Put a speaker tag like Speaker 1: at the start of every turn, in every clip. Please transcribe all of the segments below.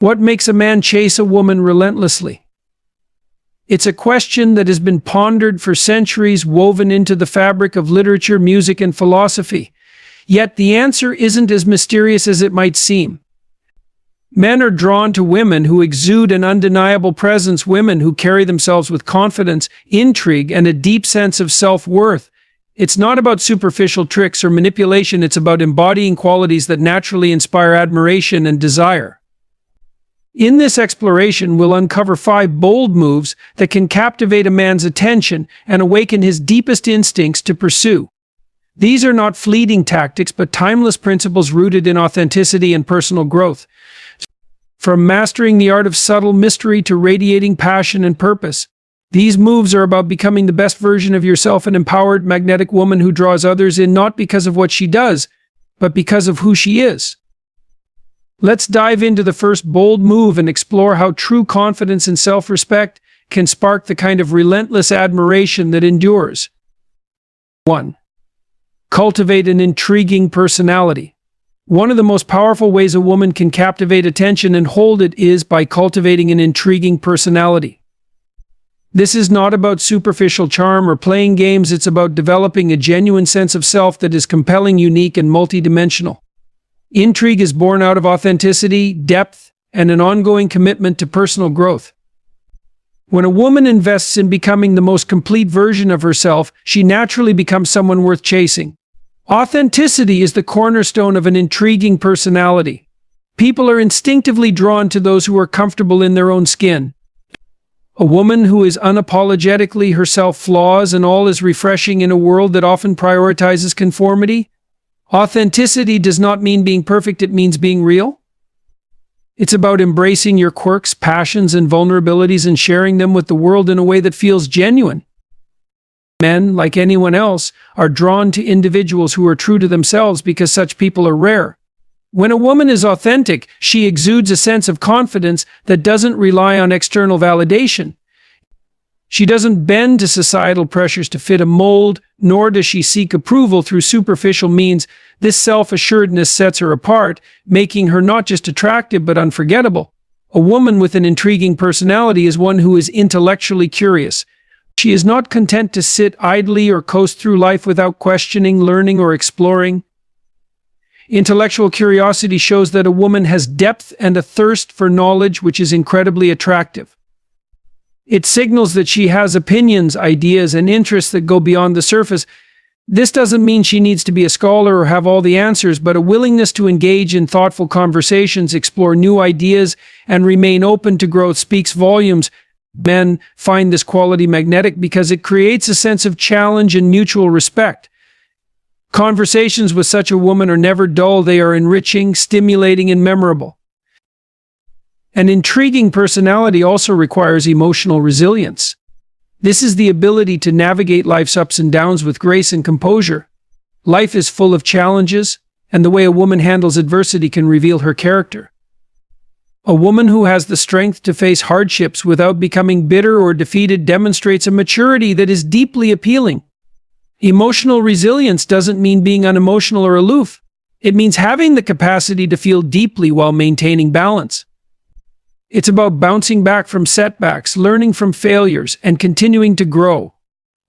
Speaker 1: What makes a man chase a woman relentlessly? It's a question that has been pondered for centuries, woven into the fabric of literature, music, and philosophy. Yet the answer isn't as mysterious as it might seem. Men are drawn to women who exude an undeniable presence, women who carry themselves with confidence, intrigue, and a deep sense of self-worth. It's not about superficial tricks or manipulation, it's about embodying qualities that naturally inspire admiration and desire. In this exploration, we'll uncover 5 bold moves that can captivate a man's attention and awaken his deepest instincts to pursue. These are not fleeting tactics, but timeless principles rooted in authenticity and personal growth. From mastering the art of subtle mystery to radiating passion and purpose, these moves are about becoming the best version of yourself, an empowered, magnetic woman who draws others in not because of what she does, but because of who she is. Let's dive into the first bold move and explore how true confidence and self-respect can spark the kind of relentless admiration that endures. 1. Cultivate an intriguing personality. One of the most powerful ways a woman can captivate attention and hold it is by cultivating an intriguing personality. This is not about superficial charm or playing games, it's about developing a genuine sense of self that is compelling, unique, and multidimensional. Intrigue is born out of authenticity, depth, and an ongoing commitment to personal growth. When a woman invests in becoming the most complete version of herself, she naturally becomes someone worth chasing. Authenticity is the cornerstone of an intriguing personality. People are instinctively drawn to those who are comfortable in their own skin. A woman who is unapologetically herself, flaws and all, is refreshing in a world that often prioritizes conformity. Authenticity does not mean being perfect, it means being real. It's about embracing your quirks, passions, and vulnerabilities and sharing them with the world in a way that feels genuine. Men, like anyone else, are drawn to individuals who are true to themselves because such people are rare. When a woman is authentic, she exudes a sense of confidence that doesn't rely on external validation. She doesn't bend to societal pressures to fit a mold, nor does she seek approval through superficial means. This self-assuredness sets her apart, making her not just attractive but unforgettable. A woman with an intriguing personality is one who is intellectually curious. She is not content to sit idly or coast through life without questioning, learning, or exploring. Intellectual curiosity shows that a woman has depth and a thirst for knowledge, which is incredibly attractive. It signals that she has opinions, ideas, and interests that go beyond the surface. This doesn't mean she needs to be a scholar or have all the answers, but a willingness to engage in thoughtful conversations, explore new ideas, and remain open to growth speaks volumes. Men find this quality magnetic because it creates a sense of challenge and mutual respect. Conversations with such a woman are never dull, they are enriching, stimulating, and memorable. An intriguing personality also requires emotional resilience. This is the ability to navigate life's ups and downs with grace and composure. Life is full of challenges, and the way a woman handles adversity can reveal her character. A woman who has the strength to face hardships without becoming bitter or defeated demonstrates a maturity that is deeply appealing. Emotional resilience doesn't mean being unemotional or aloof. It means having the capacity to feel deeply while maintaining balance. It's about bouncing back from setbacks, learning from failures, and continuing to grow.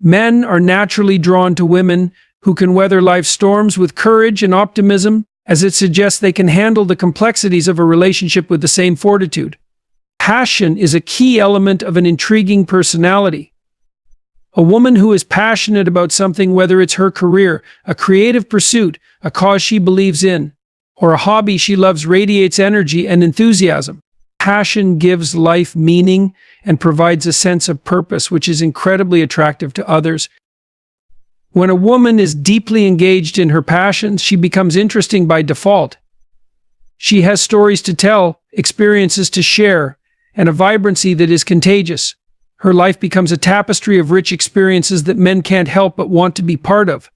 Speaker 1: Men are naturally drawn to women who can weather life's storms with courage and optimism, as it suggests they can handle the complexities of a relationship with the same fortitude. Passion is a key element of an intriguing personality. A woman who is passionate about something, whether it's her career, a creative pursuit, a cause she believes in, or a hobby she loves, radiates energy and enthusiasm. Passion gives life meaning and provides a sense of purpose, which is incredibly attractive to others. When a woman is deeply engaged in her passions, she becomes interesting by default. She has stories to tell, experiences to share, and a vibrancy that is contagious. Her life becomes a tapestry of rich experiences that men can't help but want to be part of.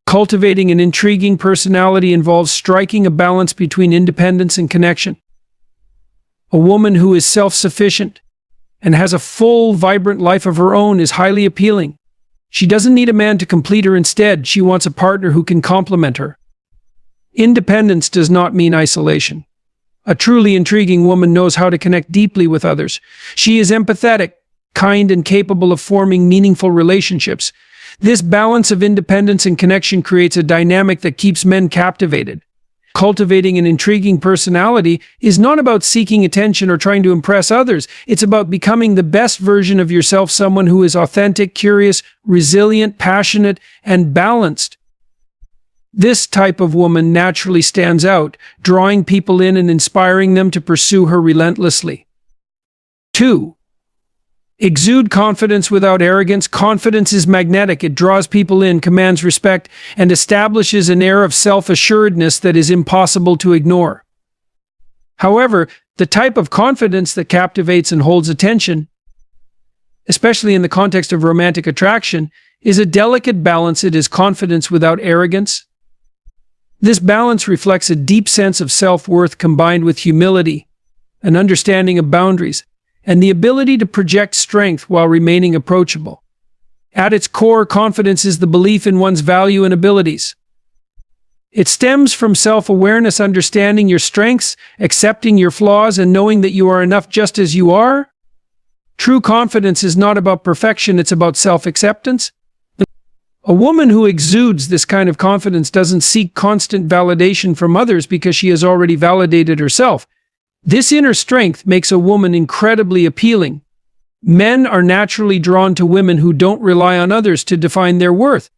Speaker 1: Cultivating an intriguing personality involves striking a balance between independence and connection. A woman who is self-sufficient and has a full, vibrant life of her own is highly appealing. She doesn't need a man to complete her. Instead, she wants a partner who can complement her. Independence does not mean isolation. A truly intriguing woman knows how to connect deeply with others. She is empathetic, kind, and capable of forming meaningful relationships. This balance of independence and connection creates a dynamic that keeps men captivated. Cultivating an intriguing personality is not about seeking attention or trying to impress others. It's about becoming the best version of yourself, someone who is authentic, curious, resilient, passionate, and balanced. This type of woman naturally stands out, drawing people in and inspiring them to pursue her relentlessly. 2. Exude confidence without arrogance. Confidence is magnetic. It draws people in, commands respect, and establishes an air of self-assuredness that is impossible to ignore. However, the type of confidence that captivates and holds attention, especially in the context of romantic attraction, is a delicate balance. It is confidence without arrogance. This balance reflects a deep sense of self-worth combined with humility, an understanding of boundaries, and the ability to project strength while remaining approachable. At its core, confidence is the belief in one's value and abilities. It stems from self-awareness, understanding your strengths, accepting your flaws, and knowing that you are enough just as you are. True confidence is not about perfection, it's about self-acceptance. A woman who exudes this kind of confidence doesn't seek constant validation from others because she has already validated herself. This inner strength makes a woman incredibly appealing. Men are naturally drawn to women who don't rely on others to define their worth.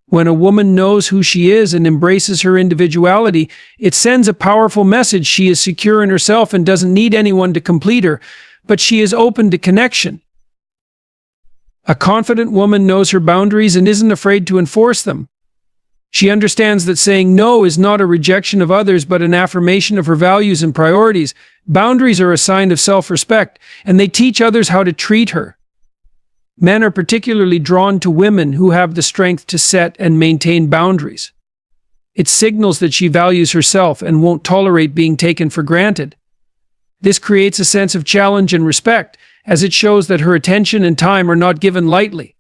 Speaker 1: When a woman knows who she is and embraces her individuality, it sends a powerful message. She is secure in herself and doesn't need anyone to complete her, but she is open to connection. A confident woman knows her boundaries and isn't afraid to enforce them. She understands that saying no is not a rejection of others, but an affirmation of her values and priorities. Boundaries are a sign of self-respect, and they teach others how to treat her. Men are particularly drawn to women who have the strength to set and maintain boundaries. It signals that she values herself and won't tolerate being taken for granted. This creates a sense of challenge and respect, as it shows that her attention and time are not given lightly.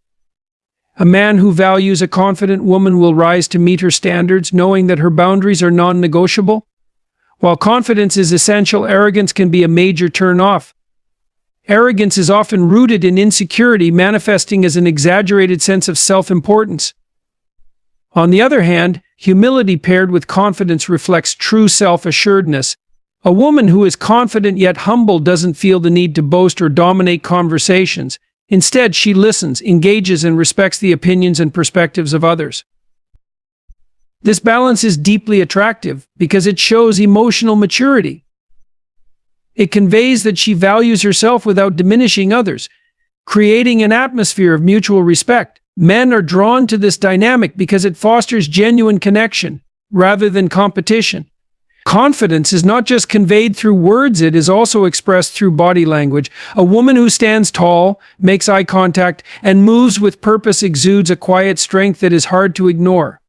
Speaker 1: A man who values a confident woman will rise to meet her standards, knowing that her boundaries are non-negotiable. While confidence is essential, arrogance can be a major turn-off. Arrogance is often rooted in insecurity, manifesting as an exaggerated sense of self-importance. On the other hand, humility paired with confidence reflects true self-assuredness. A woman who is confident yet humble doesn't feel the need to boast or dominate conversations. Instead, she listens, engages, and respects the opinions and perspectives of others. This balance is deeply attractive because it shows emotional maturity. It conveys that she values herself without diminishing others, creating an atmosphere of mutual respect. Men are drawn to this dynamic because it fosters genuine connection rather than competition. Confidence is not just conveyed through words, it is also expressed through body language. A woman who stands tall, makes eye contact, and moves with purpose exudes a quiet strength that is hard to ignore.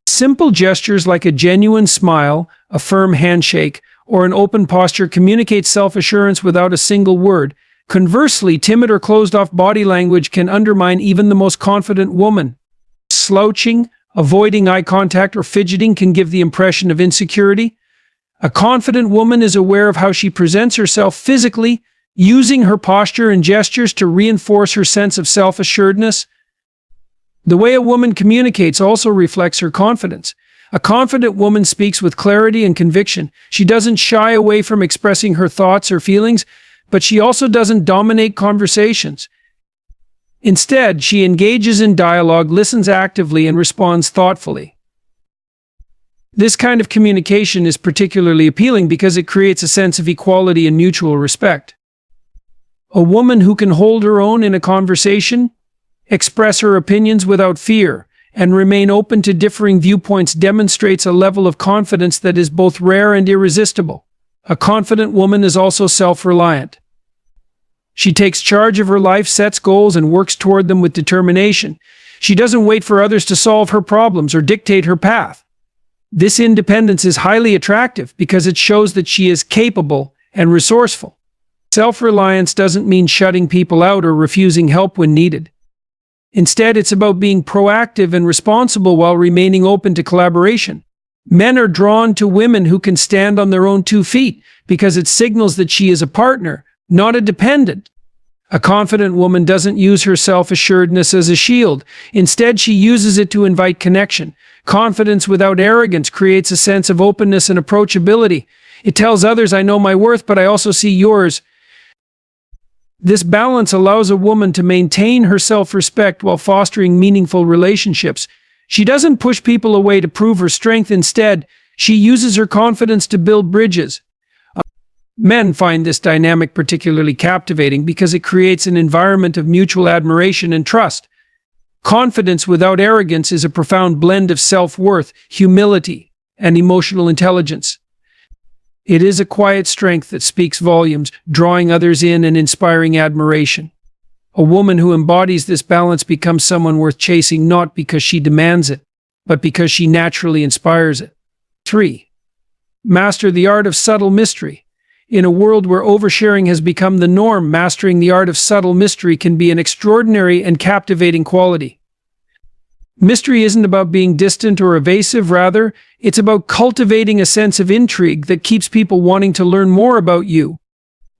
Speaker 1: Simple gestures like a genuine smile, a firm handshake, or an open posture communicate self-assurance without a single word. Conversely, timid or closed-off body language can undermine even the most confident woman. Slouching, avoiding eye contact, or fidgeting can give the impression of insecurity. A confident woman is aware of how she presents herself physically, using her posture and gestures to reinforce her sense of self-assuredness. The way a woman communicates also reflects her confidence. A confident woman speaks with clarity and conviction. She doesn't shy away from expressing her thoughts or feelings, but she also doesn't dominate conversations. Instead, she engages in dialogue, listens actively, and responds thoughtfully. This kind of communication is particularly appealing because it creates a sense of equality and mutual respect. A woman who can hold her own in a conversation, express her opinions without fear, and remain open to differing viewpoints demonstrates a level of confidence that is both rare and irresistible. A confident woman is also self-reliant. She takes charge of her life, sets goals, and works toward them with determination. She doesn't wait for others to solve her problems or dictate her path. This independence is highly attractive because it shows that she is capable and resourceful. Self-reliance doesn't mean shutting people out or refusing help when needed. Instead, it's about being proactive and responsible while remaining open to collaboration. Men are drawn to women who can stand on their own 2 feet because it signals that she is a partner, not a dependent. A confident woman doesn't use her self-assuredness as a shield. Instead, she uses it to invite connection. Confidence without arrogance creates a sense of openness and approachability. It tells others, I know my worth, but I also see yours. This balance allows a woman to maintain her self-respect while fostering meaningful relationships. She doesn't push people away to prove her strength. Instead, she uses her confidence to build bridges. Men find this dynamic particularly captivating because it creates an environment of mutual admiration and trust. Confidence without arrogance is a profound blend of self-worth, humility, and emotional intelligence. It is a quiet strength that speaks volumes, drawing others in and inspiring admiration. A woman who embodies this balance becomes someone worth chasing not because she demands it, but because she naturally inspires it. 3. Master the art of subtle mystery. In a world where oversharing has become the norm, mastering the art of subtle mystery can be an extraordinary and captivating quality. Mystery isn't about being distant or evasive, rather, it's about cultivating a sense of intrigue that keeps people wanting to learn more about you.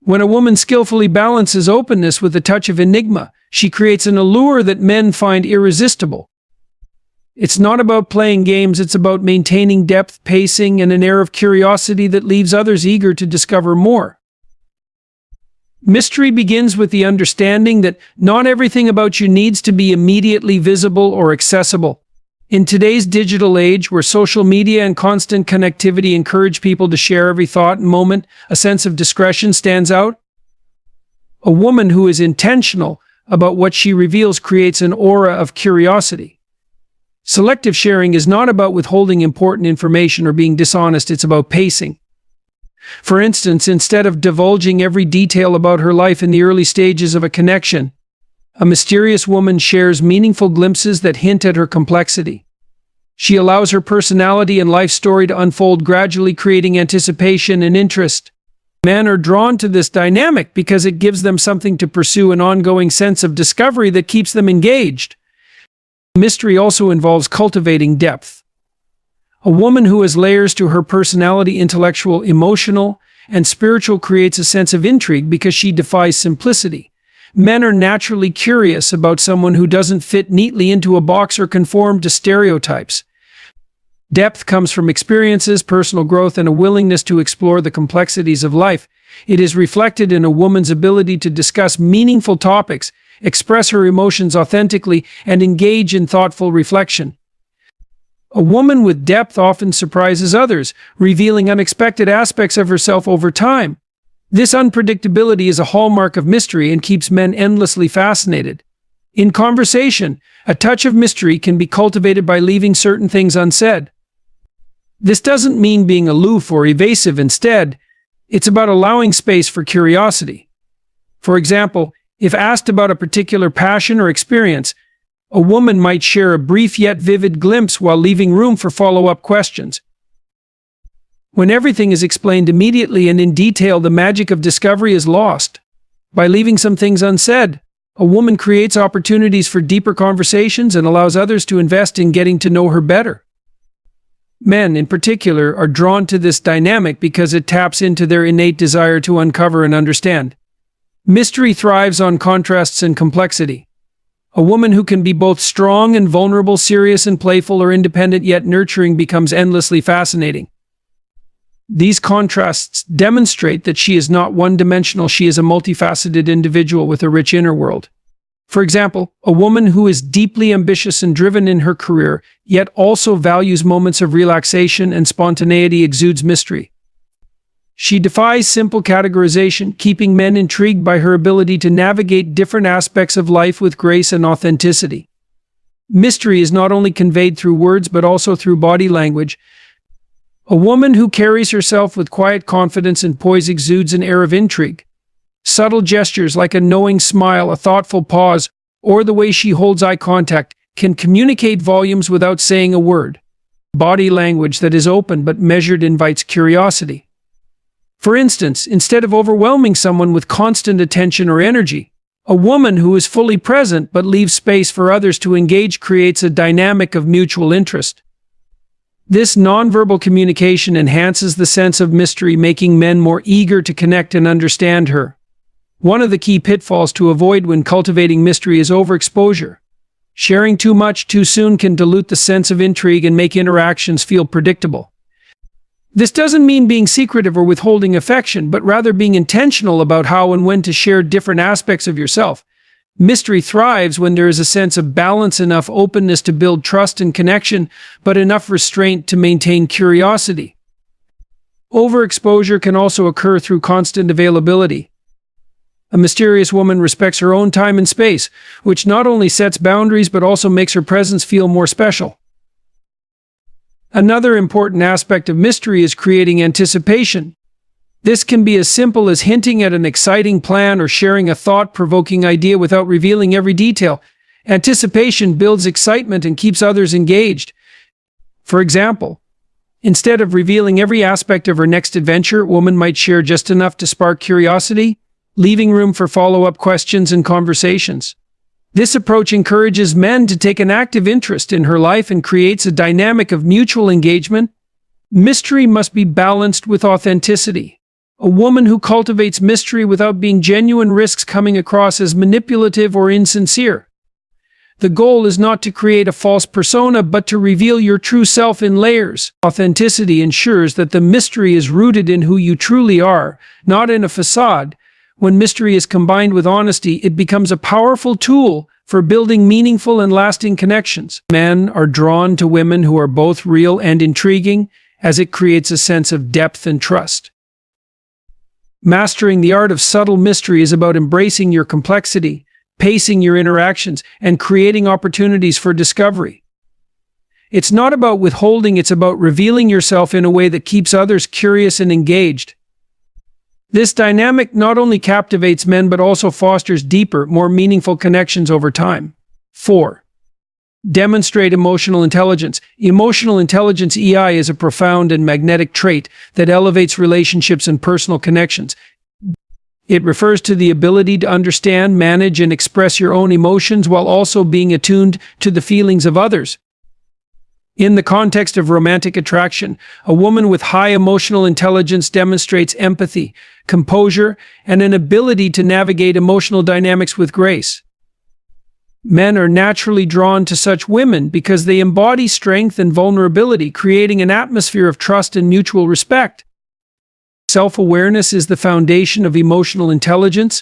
Speaker 1: When a woman skillfully balances openness with a touch of enigma, she creates an allure that men find irresistible. It's not about playing games, it's about maintaining depth, pacing, and an air of curiosity that leaves others eager to discover more. Mystery begins with the understanding that not everything about you needs to be immediately visible or accessible. In today's digital age, where social media and constant connectivity encourage people to share every thought and moment, a sense of discretion stands out. A woman who is intentional about what she reveals creates an aura of curiosity. Selective sharing is not about withholding important information or being dishonest, it's about pacing. For instance, instead of divulging every detail about her life in the early stages of a connection, a mysterious woman shares meaningful glimpses that hint at her complexity. She allows her personality and life story to unfold gradually, creating anticipation and interest. Men are drawn to this dynamic because it gives them something to pursue, an ongoing sense of discovery that keeps them engaged. Mystery also involves cultivating depth. A woman who has layers to her personality, intellectual, emotional, and spiritual, creates a sense of intrigue because she defies simplicity. Men are naturally curious about someone who doesn't fit neatly into a box or conform to stereotypes. Depth comes from experiences, personal growth, and a willingness to explore the complexities of life. It is reflected in a woman's ability to discuss meaningful topics, express her emotions authentically, and engage in thoughtful reflection. A woman with depth often surprises others, revealing unexpected aspects of herself over time. This unpredictability is a hallmark of mystery and keeps men endlessly fascinated. In conversation, a touch of mystery can be cultivated by leaving certain things unsaid. This doesn't mean being aloof or evasive. Instead, it's about allowing space for curiosity. For example, if asked about a particular passion or experience, a woman might share a brief yet vivid glimpse while leaving room for follow-up questions. When everything is explained immediately and in detail, the magic of discovery is lost. By leaving some things unsaid, a woman creates opportunities for deeper conversations and allows others to invest in getting to know her better. Men, in particular, are drawn to this dynamic because it taps into their innate desire to uncover and understand. Mystery thrives on contrasts and complexity. A woman who can be both strong and vulnerable, serious and playful, or independent yet nurturing becomes endlessly fascinating. These contrasts demonstrate that she is not one-dimensional, she is a multifaceted individual with a rich inner world. For example, a woman who is deeply ambitious and driven in her career, yet also values moments of relaxation and spontaneity, exudes mystery. She defies simple categorization, keeping men intrigued by her ability to navigate different aspects of life with grace and authenticity. Mystery is not only conveyed through words but also through body language. A woman who carries herself with quiet confidence and poise exudes an air of intrigue. Subtle gestures like a knowing smile, a thoughtful pause, or the way she holds eye contact can communicate volumes without saying a word. Body language that is open but measured invites curiosity. For instance, instead of overwhelming someone with constant attention or energy, a woman who is fully present but leaves space for others to engage creates a dynamic of mutual interest. This nonverbal communication enhances the sense of mystery, making men more eager to connect and understand her. One of the key pitfalls to avoid when cultivating mystery is overexposure. Sharing too much too soon can dilute the sense of intrigue and make interactions feel predictable. This doesn't mean being secretive or withholding affection, but rather being intentional about how and when to share different aspects of yourself. Mystery thrives when there is a sense of balance, enough openness to build trust and connection, but enough restraint to maintain curiosity. Overexposure can also occur through constant availability. A mysterious woman respects her own time and space, which not only sets boundaries but also makes her presence feel more special. Another important aspect of mystery is creating anticipation. This can be as simple as hinting at an exciting plan or sharing a thought-provoking idea without revealing every detail. Anticipation builds excitement and keeps others engaged. For example, instead of revealing every aspect of her next adventure, a woman might share just enough to spark curiosity, leaving room for follow-up questions and conversations. This approach encourages men to take an active interest in her life and creates a dynamic of mutual engagement. Mystery must be balanced with authenticity. A woman who cultivates mystery without being genuine risks coming across as manipulative or insincere. The goal is not to create a false persona, but to reveal your true self in layers. Authenticity ensures that the mystery is rooted in who you truly are, not in a facade. When mystery is combined with honesty, it becomes a powerful tool for building meaningful and lasting connections. Men are drawn to women who are both real and intriguing, as it creates a sense of depth and trust. Mastering the art of subtle mystery is about embracing your complexity, pacing your interactions, and creating opportunities for discovery. It's not about withholding, it's about revealing yourself in a way that keeps others curious and engaged. This dynamic not only captivates men but also fosters deeper, more meaningful connections over time. 4. Demonstrate emotional intelligence. Emotional intelligence, EI, is a profound and magnetic trait that elevates relationships and personal connections. It refers to the ability to understand, manage, and express your own emotions while also being attuned to the feelings of others. In the context of romantic attraction, a woman with high emotional intelligence demonstrates empathy, composure, and an ability to navigate emotional dynamics with grace. Men are naturally drawn to such women because they embody strength and vulnerability, creating an atmosphere of trust and mutual respect. Self-awareness is the foundation of emotional intelligence.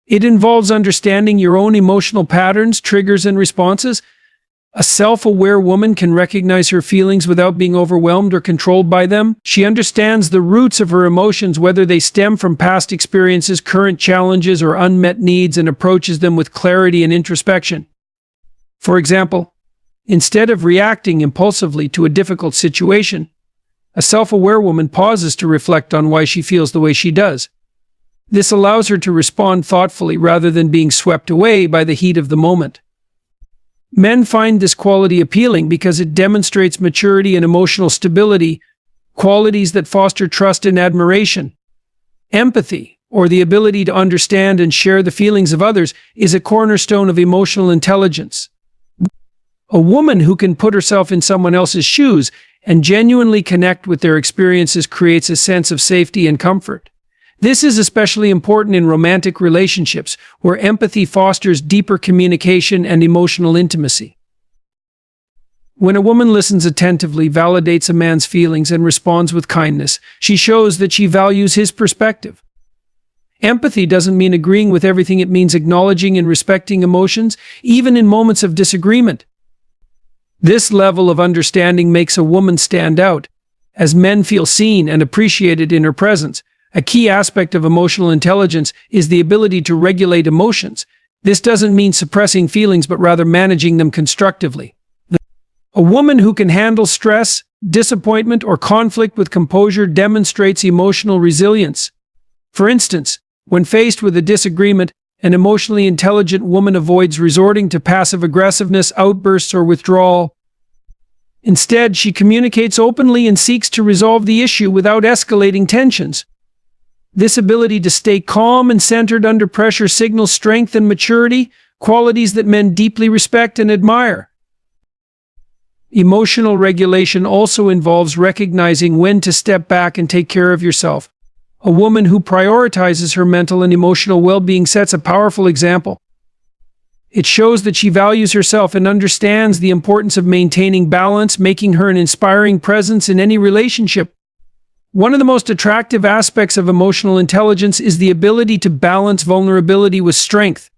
Speaker 1: It involves understanding your own emotional patterns, triggers, and responses. A self-aware woman can recognize her feelings without being overwhelmed or controlled by them. She understands the roots of her emotions, whether they stem from past experiences, current challenges, or unmet needs, and approaches them with clarity and introspection. For example, instead of reacting impulsively to a difficult situation, a self-aware woman pauses to reflect on why she feels the way she does. This allows her to respond thoughtfully rather than being swept away by the heat of the moment. Men find this quality appealing because it demonstrates maturity and emotional stability, qualities that foster trust and admiration. Empathy, or the ability to understand and share the feelings of others, is a cornerstone of emotional intelligence. A woman who can put herself in someone else's shoes and genuinely connect with their experiences creates a sense of safety and comfort. This is especially important in romantic relationships, where empathy fosters deeper communication and emotional intimacy. When a woman listens attentively, validates a man's feelings, and responds with kindness, she shows that she values his perspective. Empathy doesn't mean agreeing with everything, it means acknowledging and respecting emotions, even in moments of disagreement. This level of understanding makes a woman stand out, as men feel seen and appreciated in her presence. A key aspect of emotional intelligence is the ability to regulate emotions. This doesn't mean suppressing feelings, but rather managing them constructively. A woman who can handle stress, disappointment, or conflict with composure demonstrates emotional resilience. For instance, when faced with a disagreement, an emotionally intelligent woman avoids resorting to passive aggressiveness, outbursts, or withdrawal. Instead, she communicates openly and seeks to resolve the issue without escalating tensions. This ability to stay calm and centered under pressure signals strength and maturity, qualities that men deeply respect and admire. Emotional regulation also involves recognizing when to step back and take care of yourself. A woman who prioritizes her mental and emotional well-being sets a powerful example. It shows that she values herself and understands the importance of maintaining balance, making her an inspiring presence in any relationship. One of the most attractive aspects of emotional intelligence is the ability to balance vulnerability with strength.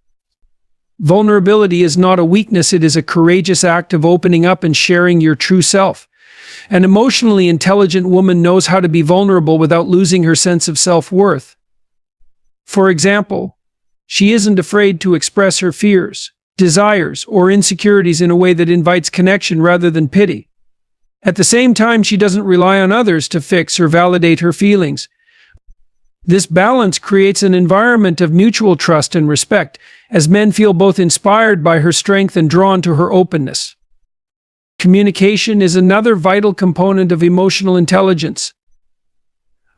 Speaker 1: Vulnerability is not a weakness, it is a courageous act of opening up and sharing your true self. An emotionally intelligent woman knows how to be vulnerable without losing her sense of self-worth. For example, she isn't afraid to express her fears, desires, or insecurities in a way that invites connection rather than pity. At the same time, she doesn't rely on others to fix or validate her feelings. This balance creates an environment of mutual trust and respect, as men feel both inspired by her strength and drawn to her openness. Communication is another vital component of emotional intelligence.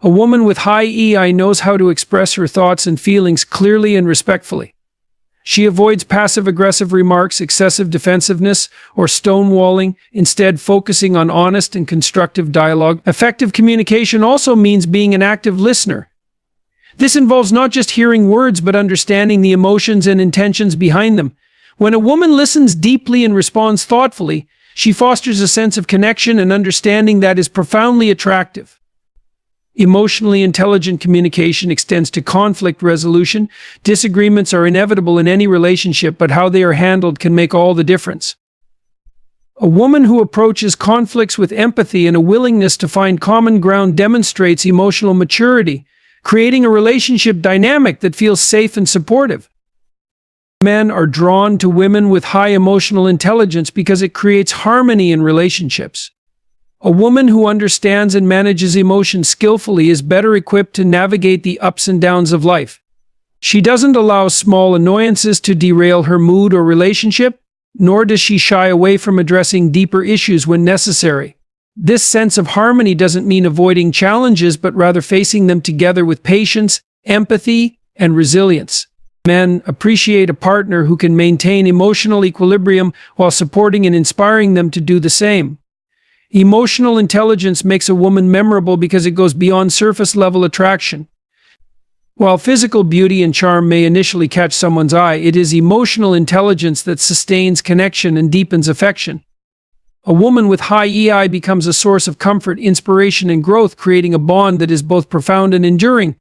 Speaker 1: A woman with high EI knows how to express her thoughts and feelings clearly and respectfully. She avoids passive-aggressive remarks, excessive defensiveness, or stonewalling, instead focusing on honest and constructive dialogue. Effective communication also means being an active listener. This involves not just hearing words, but understanding the emotions and intentions behind them. When a woman listens deeply and responds thoughtfully, she fosters a sense of connection and understanding that is profoundly attractive. Emotionally intelligent communication extends to conflict resolution. Disagreements are inevitable in any relationship, but how they are handled can make all the difference. A woman who approaches conflicts with empathy and a willingness to find common ground demonstrates emotional maturity, creating a relationship dynamic that feels safe and supportive. Men are drawn to women with high emotional intelligence because it creates harmony in relationships. A woman who understands and manages emotions skillfully is better equipped to navigate the ups and downs of life. She doesn't allow small annoyances to derail her mood or relationship, nor does she shy away from addressing deeper issues when necessary. This sense of harmony doesn't mean avoiding challenges, but rather facing them together with patience, empathy, and resilience. Men appreciate a partner who can maintain emotional equilibrium while supporting and inspiring them to do the same. Emotional intelligence makes a woman memorable because it goes beyond surface-level attraction. While physical beauty and charm may initially catch someone's eye, it is emotional intelligence that sustains connection and deepens affection. A woman with high EI becomes a source of comfort, inspiration, and growth, creating a bond that is both profound and enduring.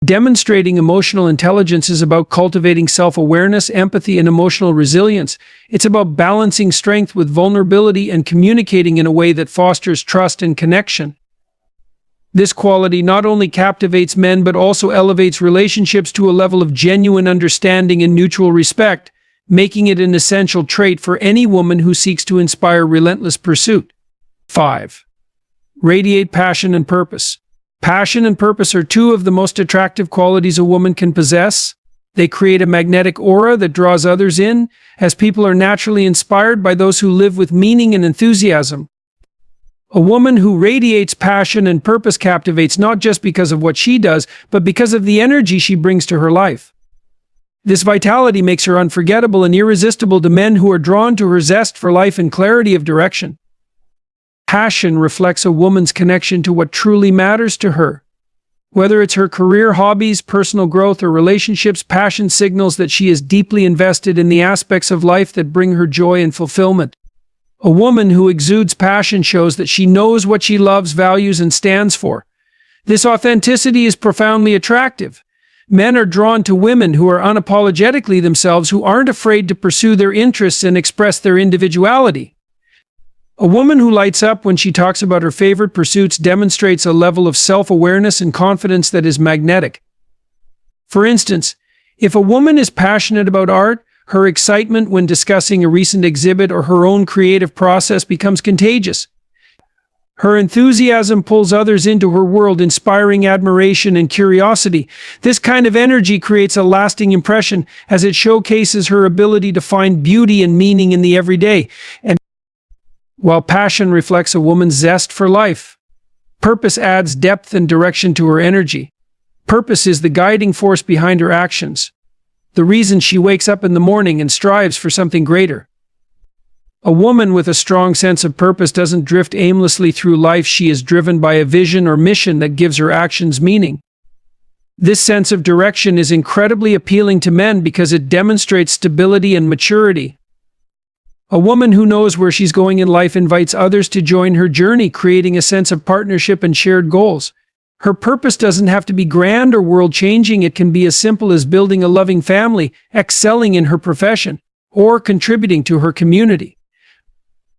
Speaker 1: Demonstrating emotional intelligence is about cultivating self-awareness, empathy, and emotional resilience. It's about balancing strength with vulnerability and communicating in a way that fosters trust and connection. This quality not only captivates men but also elevates relationships to a level of genuine understanding and mutual respect, making it an essential trait for any woman who seeks to inspire relentless pursuit. 5. Radiate passion and purpose. Passion and purpose are two of the most attractive qualities a woman can possess. They create a magnetic aura that draws others in, as people are naturally inspired by those who live with meaning and enthusiasm. A woman who radiates passion and purpose captivates not just because of what she does, but because of the energy she brings to her life. This vitality makes her unforgettable and irresistible to men who are drawn to her zest for life and clarity of direction. Passion reflects a woman's connection to what truly matters to her. Whether it's her career, hobbies, personal growth, or relationships, passion signals that she is deeply invested in the aspects of life that bring her joy and fulfillment. A woman who exudes passion shows that she knows what she loves, values, and stands for. This authenticity is profoundly attractive. Men are drawn to women who are unapologetically themselves, who aren't afraid to pursue their interests and express their individuality. A woman who lights up when she talks about her favorite pursuits demonstrates a level of self-awareness and confidence that is magnetic. For instance, if a woman is passionate about art, her excitement when discussing a recent exhibit or her own creative process becomes contagious. Her enthusiasm pulls others into her world, inspiring admiration and curiosity. This kind of energy creates a lasting impression, as it showcases her ability to find beauty and meaning in the everyday. And while passion reflects a woman's zest for life, purpose adds depth and direction to her energy. Purpose is the guiding force behind her actions, the reason she wakes up in the morning and strives for something greater. A woman with a strong sense of purpose doesn't drift aimlessly through life. She is driven by a vision or mission that gives her actions meaning. This sense of direction is incredibly appealing to men because it demonstrates stability and maturity. A woman who knows where she's going in life invites others to join her journey, creating a sense of partnership and shared goals. Her purpose doesn't have to be grand or world-changing. It can be as simple as building a loving family, excelling in her profession, or contributing to her community.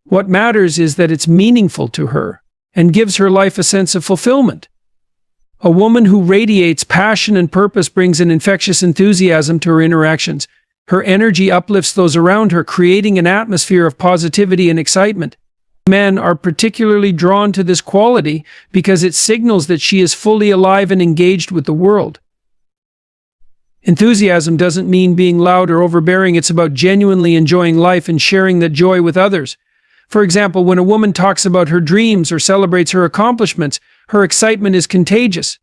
Speaker 1: What matters is that it's meaningful to her and gives her life a sense of fulfillment. A woman who radiates passion and purpose brings an infectious enthusiasm to her interactions. Her energy uplifts those around her, creating an atmosphere of positivity and excitement. Men are particularly drawn to this quality because it signals that she is fully alive and engaged with the world. Enthusiasm doesn't mean being loud or overbearing. It's about genuinely enjoying life and sharing that joy with others. For example, when a woman talks about her dreams or celebrates her accomplishments, her excitement is contagious.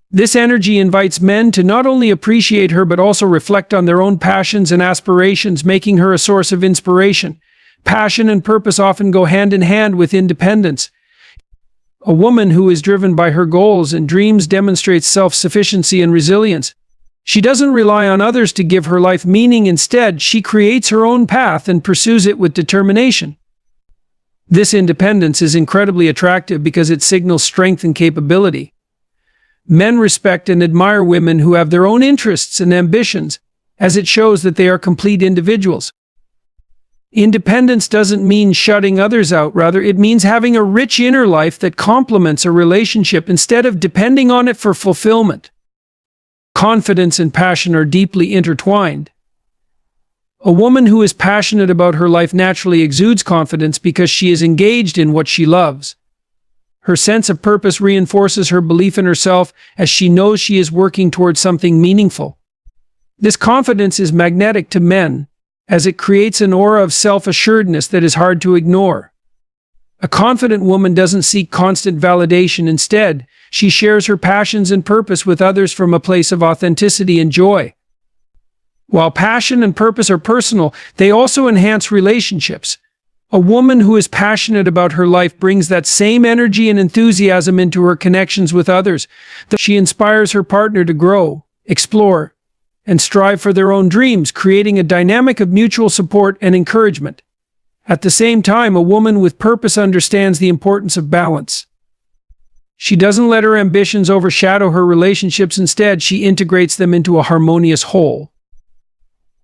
Speaker 1: This energy invites men to not only appreciate her but also reflect on their own passions and aspirations, making her a source of inspiration. Passion and purpose often go hand in hand with independence. A woman who is driven by her goals and dreams demonstrates self-sufficiency and resilience. She doesn't rely on others to give her life meaning. Instead, she creates her own path and pursues it with determination. This independence is incredibly attractive because it signals strength and capability. Men respect and admire women who have their own interests and ambitions, as it shows that they are complete individuals. Independence doesn't mean shutting others out. Rather, it means having a rich inner life that complements a relationship instead of depending on it for fulfillment. Confidence and passion are deeply intertwined. A woman who is passionate about her life naturally exudes confidence because she is engaged in what she loves. Her sense of purpose reinforces her belief in herself as she knows she is working towards something meaningful. This confidence is magnetic to men, as it creates an aura of self-assuredness that is hard to ignore. A confident woman doesn't seek constant validation. Instead, she shares her passions and purpose with others from a place of authenticity and joy. While passion and purpose are personal, they also enhance relationships. A woman who is passionate about her life brings that same energy and enthusiasm into her connections with others. She inspires her partner to grow, explore, and strive for their own dreams, creating a dynamic of mutual support and encouragement. At the same time, a woman with purpose understands the importance of balance. She doesn't let her ambitions overshadow her relationships. Instead, she integrates them into a harmonious whole.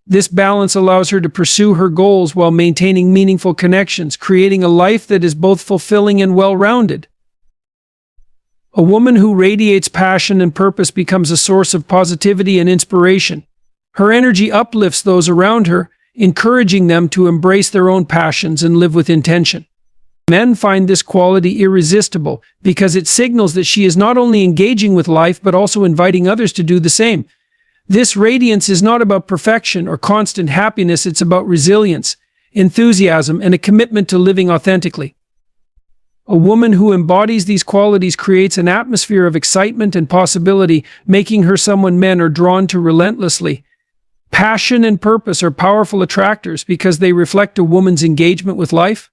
Speaker 1: This balance allows her to pursue her goals while maintaining meaningful connections, creating a life that is both fulfilling and well-rounded. A woman who radiates passion and purpose becomes a source of positivity and inspiration. Her energy uplifts those around her, encouraging them to embrace their own passions and live with intention. Men find this quality irresistible because it signals that she is not only engaging with life but also inviting others to do the same. This radiance is not about perfection or constant happiness. It's about resilience, enthusiasm, and a commitment to living authentically. A woman who embodies these qualities creates an atmosphere of excitement and possibility, making her someone men are drawn to relentlessly. Passion and purpose are powerful attractors because they reflect a woman's engagement with life.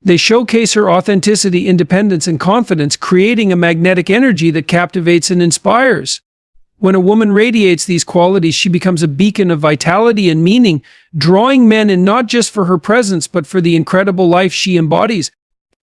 Speaker 1: They showcase her authenticity, independence, and confidence, creating a magnetic energy that captivates and inspires. When a woman radiates these qualities, she becomes a beacon of vitality and meaning, drawing men in not just for her presence but for the incredible life she embodies.